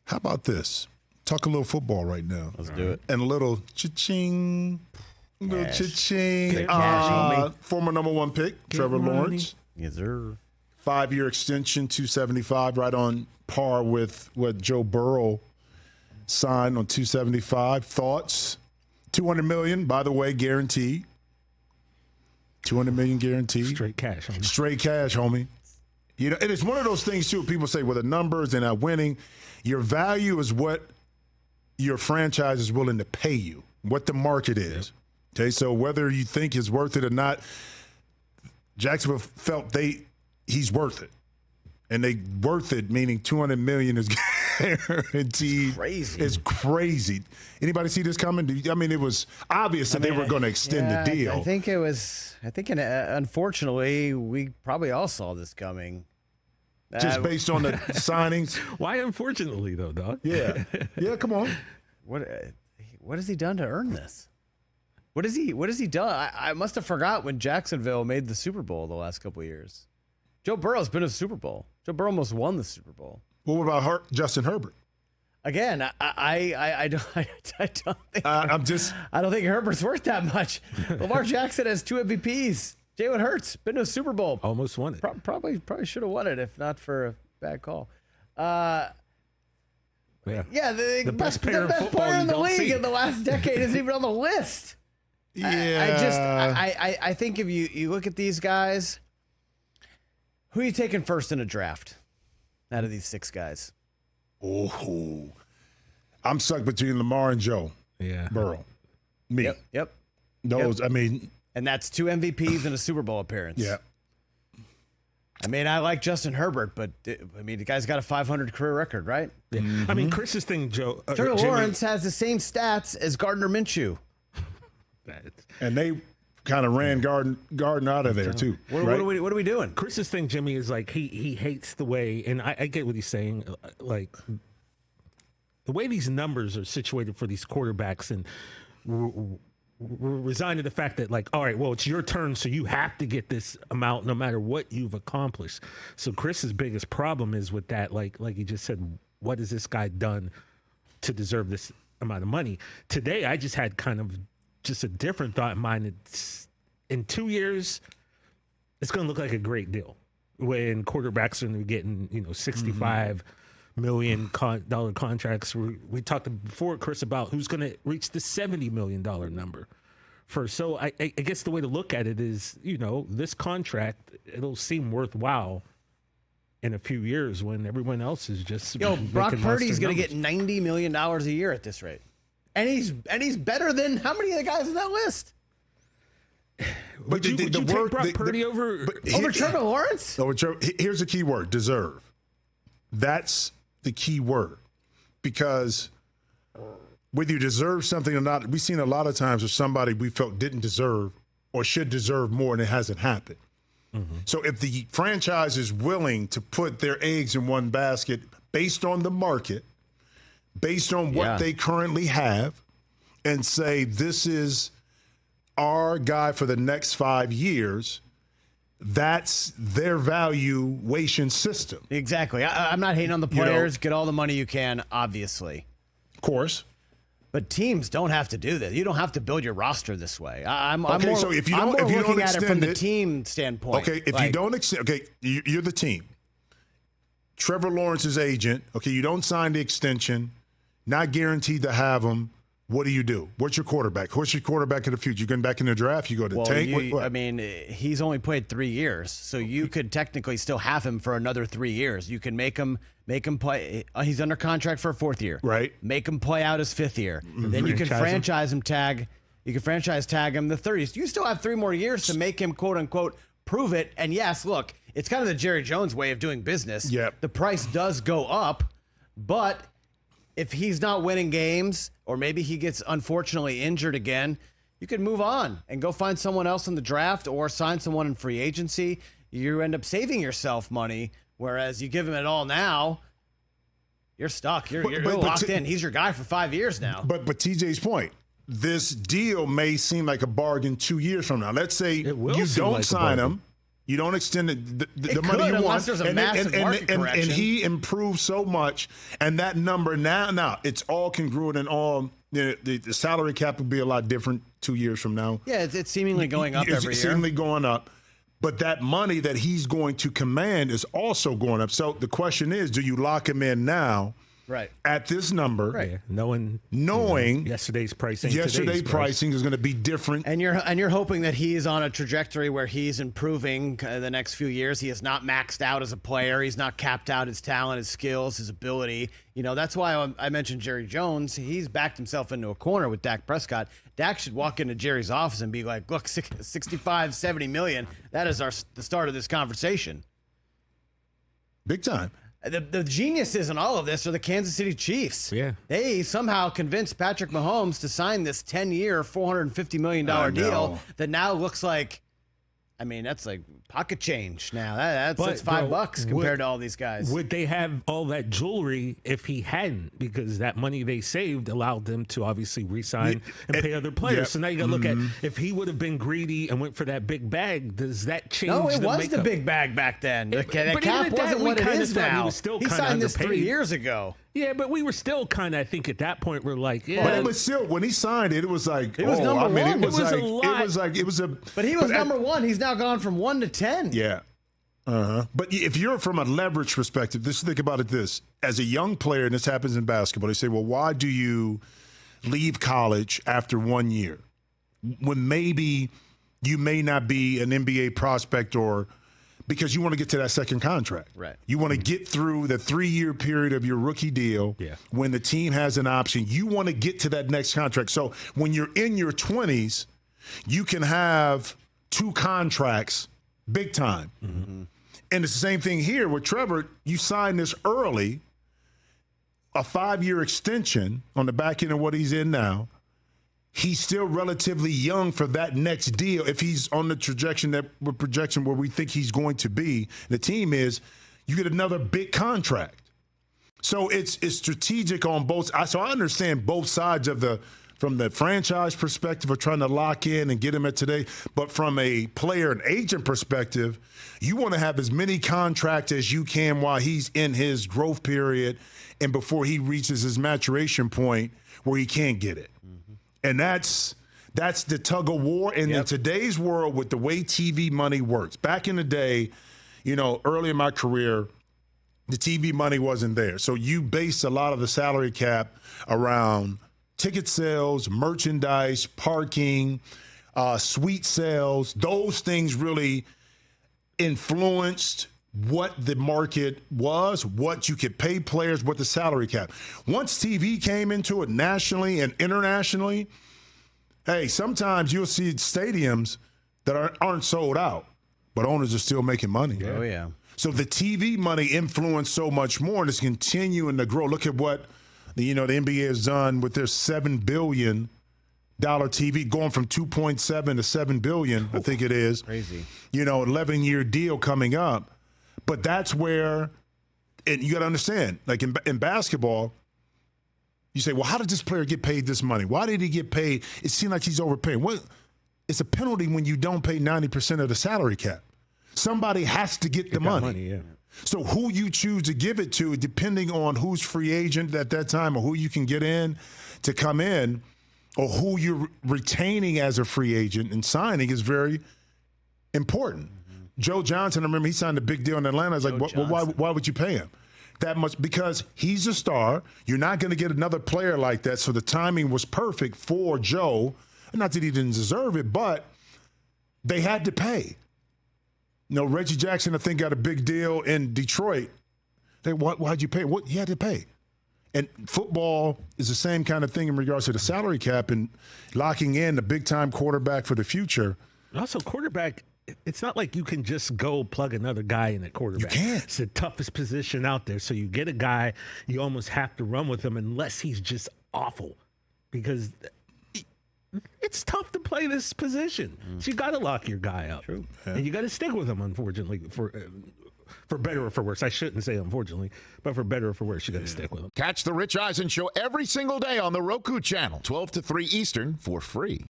How about this? Talk a little football right now. Let's do it. And a little cha-ching. Little cha-ching. Former number one pick, Trevor Lawrence. Yes, sir. 5-year extension, $275, right on par with what Joe Burrow signed on $275. Thoughts? $200 million, by the way, guaranteed. $200 million guaranteed. Straight cash, homie. Straight cash, homie. You know, and it's one of those things too. People say, well, the numbers and not winning. Your value is what your franchise is willing to pay you, what the market is. Yep. Okay, so whether you think it's worth it or not, Jacksonville felt he's worth it, and they worth it, meaning $200 million is guaranteed. It's crazy. It's crazy. Anybody see this coming? It was obvious that they were going to extend the deal. I think it was. Unfortunately, we probably all saw this coming. Just based on the signings. Why unfortunately, though, dog? Yeah. Yeah, come on. What has he done to earn this? What has he done? I must have forgot when Jacksonville made the Super Bowl the last couple of years. Joe Burrow's been to the Super Bowl. Joe Burrow almost won the Super Bowl. Well, what about Justin Herbert? Again, I don't think I don't think Herbert's worth that much. Lamar Jackson has 2 MVPs. Jalen Hurts been to a Super Bowl. Almost won it. Probably should have won it if not for a bad call. The best player in the league in the last decade isn't even on the list. Yeah. I think if you look at these guys, who are you taking first in a draft out of these 6 guys? Oh, I'm stuck between Lamar and Joe. Yeah. Burrow. Me. Yep. Those, yep. I mean. And that's 2 MVPs and a Super Bowl appearance. Yeah. I like Justin Herbert, but the guy's got a 500 career record, right? Yeah. Mm-hmm. Chris's thing, Joe. Trevor Lawrence has the same stats as Gardner Minshew. And they kind of ran Garden out of there too. What are we doing? Chris's thing, Jimmy, is like he hates the way, and I get what he's saying, like the way these numbers are situated for these quarterbacks, and we're resigned to the fact that, like, all right, well, it's your turn, so you have to get this amount no matter what you've accomplished. So Chris's biggest problem is with that, like he just said, what has this guy done to deserve this amount of money? Today, I just had kind of just a different thought in mind. It's in 2 years, it's going to look like a great deal when quarterbacks are getting, $65 million dollar contracts. We talked before, Chris, about who's going to reach the $70 million number first. So I guess the way to look at it is, this contract, it'll seem worthwhile in a few years when everyone else is just Brock Purdy's going to get $90 million a year at this rate. And he's better than how many of the guys on that list? Would you take Brock Purdy over Trevor Lawrence? Here's the key word: deserve. That's the key word, because whether you deserve something or not, we've seen a lot of times where somebody we felt didn't deserve or should deserve more, and it hasn't happened. Mm-hmm. So if the franchise is willing to put their eggs in one basket based on the market, based on what they currently have, and say this is our guy for the next 5 years, that's their valuation system. Exactly. I'm not hating on the players. Get all the money you can, obviously. Of course. But teams don't have to do this. You don't have to build your roster this way. I'm more looking at it from the team standpoint. Okay, if you don't extend, you're the team. Trevor Lawrence's agent, you don't sign the extension, not guaranteed to have him. What do? What's your quarterback? What's your quarterback in the future? You going back in the draft? You go to tank? What? He's only played 3 years, so you could technically still have him for another 3 years. You can make him play. He's under contract for a 4th year. Right. Make him play out his 5th year. Mm-hmm. Then you can franchise him tag. You can franchise tag him the 30s. You still have 3 more years to make him, quote unquote, prove it. And yes, look, it's kind of the Jerry Jones way of doing business. Yep. The price does go up, but if he's not winning games, or maybe he gets unfortunately injured again, you could move on and go find someone else in the draft or sign someone in free agency. You end up saving yourself money, whereas you give him it all now, you're stuck. You're locked in. He's your guy for 5 years now. But TJ's point, this deal may seem like a bargain 2 years from now. Let's say you don't sign him. You don't extend the It money could, you unless want. there's a massive market correction. And he improved so much, and that number now it's all congruent and all. The salary cap will be a lot different 2 years from now. Yeah, it's seemingly going up every It's year. seemingly going up. But that money that he's going to command is also going up. So the question is, do you lock him in now Right. at this number? Right. Yeah, knowing yesterday's pricing. Yesterday's pricing is going to be different. And you're hoping that he's on a trajectory where he's improving the next few years. He is not maxed out as a player. He's not capped out his talent, his skills, his ability. That's why I mentioned Jerry Jones. He's backed himself into a corner with Dak Prescott. Dak should walk into Jerry's office and be like, look, 65, 70 million. That is the start of this conversation. Big time. The geniuses in all of this are the Kansas City Chiefs. Yeah. They somehow convinced Patrick Mahomes to sign this 10-year, $450 million deal that now looks like, that's like pocket change now. That's $5 compared to all these guys. Would they have all that jewelry if he hadn't? Because that money they saved allowed them to obviously re-sign and pay other players. Yeah. So now you got to look at, if he would have been greedy and went for that big bag, does that change No, it the was makeup? the big bag back then. The But cap even at that, wasn't we what it kinda is thought he now. was still He kinda signed this 3 underpaid. years ago. Yeah, but we were still kind of, I think at that point, we're like, yeah. But it was still, when he signed it, it was like, It was number one. It was a like, lot. it was a. But he was number one. He's now gone from 1 to 10. Yeah. But if you're from a leverage perspective, just think about it this. As a young player, and this happens in basketball, they say, well, why do you leave college after 1 year? When maybe you may not be an NBA prospect or because you want to get to that second contract. Right. You want to get through the 3-year period of your rookie deal. Yeah. When the team has an option, you want to get to that next contract. So when you're in your 20s, you can have 2 contracts big time. Mm-hmm. And it's the same thing here with Trevor. You signed this early, a 5-year extension on the back end of what he's in now. He's still relatively young for that next deal. If he's on the projection where we think he's going to be, the team is, you get another big contract. So it's strategic on both. So I understand both sides of from the franchise perspective of trying to lock in and get him at today. But from a player and agent perspective, you want to have as many contracts as you can while he's in his growth period and before he reaches his maturation point where he can't get it. Mm-hmm. And that's the tug of war. And in today's world, with the way TV money works, back in the day, early in my career, the TV money wasn't there. So you based a lot of the salary cap around ticket sales, merchandise, parking, suite sales. Those things really influenced what the market was, what you could pay players, what the salary cap. Once TV came into it nationally and internationally, hey, sometimes you'll see stadiums that aren't sold out, but owners are still making money. Oh, yeah. So the TV money influenced so much more, and it's continuing to grow. Look at what the NBA has done with their $7 billion TV, going from 2.7 to $7 billion, I think it is. Crazy. 11-year deal coming up. But that's where, and you got to understand, like in basketball, you say, well, how did this player get paid this money? Why did he get paid? It seemed like he's overpaid. Well, it's a penalty when you don't pay 90% of the salary cap. Somebody has to get the money. Yeah. So who you choose to give it to, depending on who's free agent at that time or who you can get in to come in or who you're retaining as a free agent and signing is very important. Mm-hmm. Joe Johnson, I remember he signed a big deal in Atlanta. I was like, well, why would you pay him that much? Because he's a star. You're not going to get another player like that. So the timing was perfect for Joe. Not that he didn't deserve it, but they had to pay. Reggie Jackson, I think, got a big deal in Detroit. Why'd you pay? What he had to pay. And football is the same kind of thing in regards to the salary cap and locking in the big-time quarterback for the future. Also, quarterback, it's not like you can just go plug another guy in at quarterback. You can't. It's the toughest position out there. So you get a guy, you almost have to run with him unless he's just awful. Because it's tough to play this position. So you got to lock your guy up. True. Yeah. And you got to stick with him, unfortunately, for better or for worse. I shouldn't say unfortunately, but for better or for worse, you got to stick with him. Catch the Rich Eisen Show every single day on the Roku channel, 12 to 3 Eastern, for free.